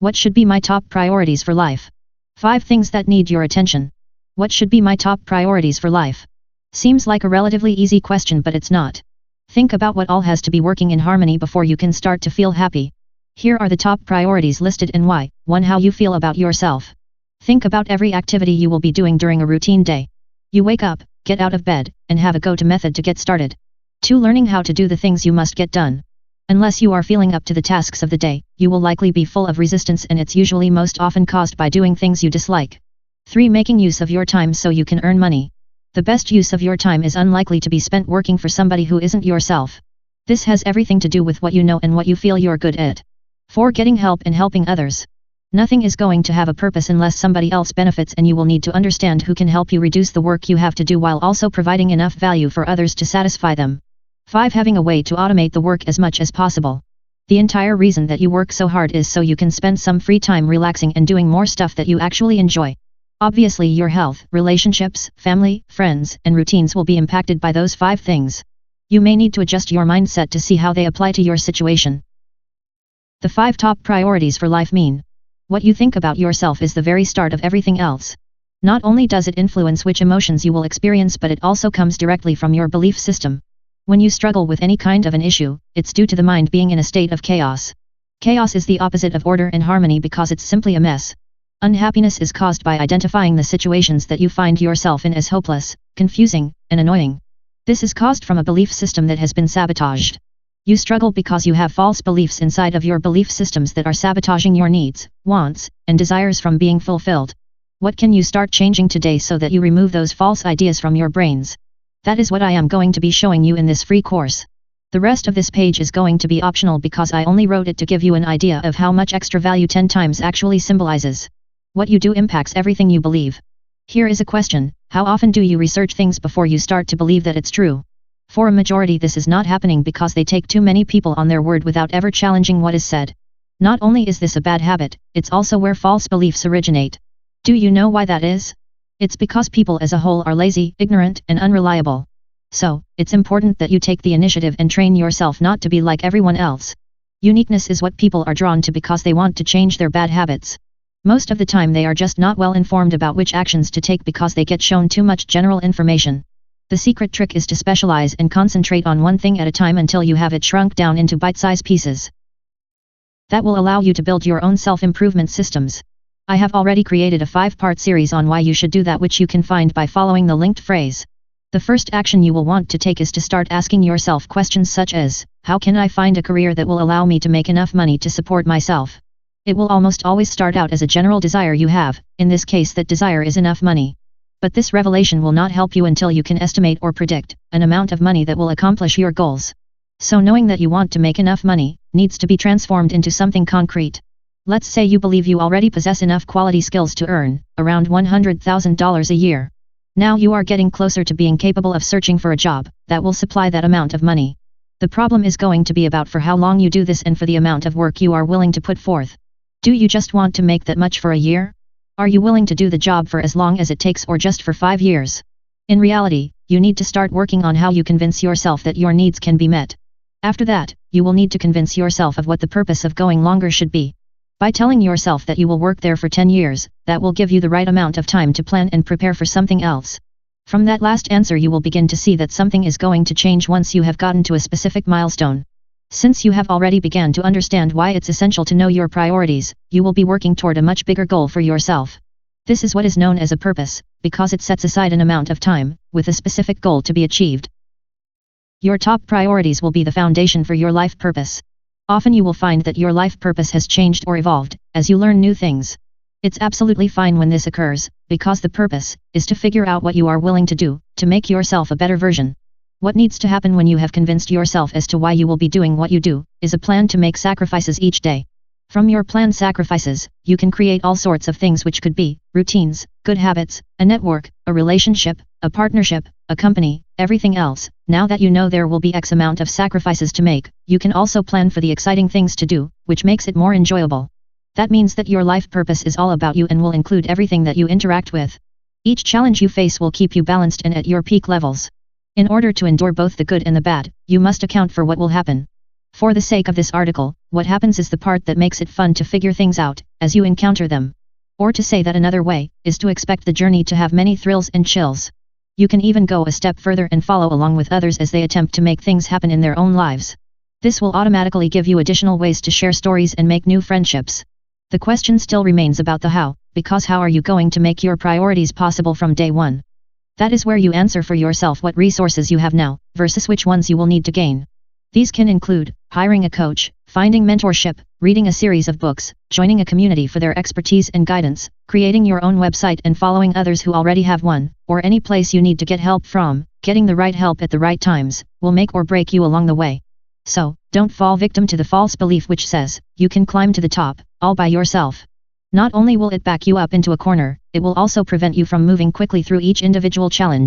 What should be my top priorities for life? 5 things that need your attention. What should be my top priorities for life? Seems like a relatively easy question, but it's not. Think about what all has to be working in harmony before you can start to feel happy. Here are the top priorities listed and why. 1. How you feel about yourself. Think about every activity you will be doing during a routine day. You wake up, get out of bed, and have a go-to method to get started. 2. Learning how to do the things you must get done. Unless you are feeling up to the tasks of the day, you will likely be full of resistance, and it's usually most often caused by doing things you dislike. 3. Making use of your time so you can earn money. The best use of your time is unlikely to be spent working for somebody who isn't yourself. This has everything to do with what you know and what you feel you're good at. 4. Getting help and helping others. Nothing is going to have a purpose unless somebody else benefits, and you will need to understand who can help you reduce the work you have to do while also providing enough value for others to satisfy them. 5. Having a way to automate the work as much as possible. The entire reason that you work so hard is so you can spend some free time relaxing and doing more stuff that you actually enjoy. Obviously, your health, relationships, family, friends, and routines will be impacted by those 5 things. You may need to adjust your mindset to see how they apply to your situation. The 5 top priorities for life mean. What you think about yourself is the very start of everything else. Not only does it influence which emotions you will experience, but it also comes directly from your belief system. When you struggle with any kind of an issue, it's due to the mind being in a state of chaos. Chaos is the opposite of order and harmony because it's simply a mess. Unhappiness is caused by identifying the situations that you find yourself in as hopeless, confusing, and annoying. This is caused from a belief system that has been sabotaged. You struggle because you have false beliefs inside of your belief systems that are sabotaging your needs, wants, and desires from being fulfilled. What can you start changing today so that you remove those false ideas from your brains? That is what I am going to be showing you in this free course. The rest of this page is going to be optional because I only wrote it to give you an idea of how much extra value 10 times actually symbolizes. What you do impacts everything you believe. Here is a question: how often do you research things before you start to believe that it's true? For a majority, this is not happening because they take too many people on their word without ever challenging what is said. Not only is this a bad habit, it's also where false beliefs originate. Do you know why that is? It's because people as a whole are lazy, ignorant, and unreliable. So, it's important that you take the initiative and train yourself not to be like everyone else. Uniqueness is what people are drawn to because they want to change their bad habits. Most of the time they are just not well informed about which actions to take because they get shown too much general information. The secret trick is to specialize and concentrate on one thing at a time until you have it shrunk down into bite-sized pieces. That will allow you to build your own self-improvement systems. I have already created a 5-part series on why you should do that, which you can find by following the linked phrase. The first action you will want to take is to start asking yourself questions such as, how can I find a career that will allow me to make enough money to support myself? It will almost always start out as a general desire you have, in this case that desire is enough money. But this revelation will not help you until you can estimate or predict an amount of money that will accomplish your goals. So knowing that you want to make enough money needs to be transformed into something concrete. Let's say you believe you already possess enough quality skills to earn around $100,000 a year. Now you are getting closer to being capable of searching for a job that will supply that amount of money. The problem is going to be about for how long you do this and for the amount of work you are willing to put forth. Do you just want to make that much for a year? Are you willing to do the job for as long as it takes, or just for 5 years? In reality, you need to start working on how you convince yourself that your needs can be met. After that, you will need to convince yourself of what the purpose of going longer should be. By telling yourself that you will work there for 10 years, that will give you the right amount of time to plan and prepare for something else. From that last answer you will begin to see that something is going to change once you have gotten to a specific milestone. Since you have already begun to understand why it's essential to know your priorities, you will be working toward a much bigger goal for yourself. This is what is known as a purpose, because it sets aside an amount of time, with a specific goal to be achieved. Your top priorities will be the foundation for your life purpose. Often you will find that your life purpose has changed or evolved, as you learn new things. It's absolutely fine when this occurs, because the purpose is to figure out what you are willing to do, to make yourself a better version. What needs to happen when you have convinced yourself as to why you will be doing what you do, is a plan to make sacrifices each day. From your planned sacrifices, you can create all sorts of things, which could be routines, good habits, a network, a relationship, a partnership, a company, everything else. Now that you know there will be X amount of sacrifices to make, you can also plan for the exciting things to do, which makes it more enjoyable. That means that your life purpose is all about you and will include everything that you interact with. Each challenge you face will keep you balanced and at your peak levels. In order to endure both the good and the bad, you must account for what will happen. For the sake of this article, what happens is the part that makes it fun to figure things out, as you encounter them. Or to say that another way, is to expect the journey to have many thrills and chills. You can even go a step further and follow along with others as they attempt to make things happen in their own lives. This will automatically give you additional ways to share stories and make new friendships. The question still remains about the how, because how are you going to make your priorities possible from day one? That is where you answer for yourself what resources you have now, versus which ones you will need to gain. These can include hiring a coach, finding mentorship, reading a series of books, joining a community for their expertise and guidance, creating your own website and following others who already have one, or any place you need to get help from. Getting the right help at the right times will make or break you along the way. So, don't fall victim to the false belief which says, you can climb to the top, all by yourself. Not only will it back you up into a corner, it will also prevent you from moving quickly through each individual challenge.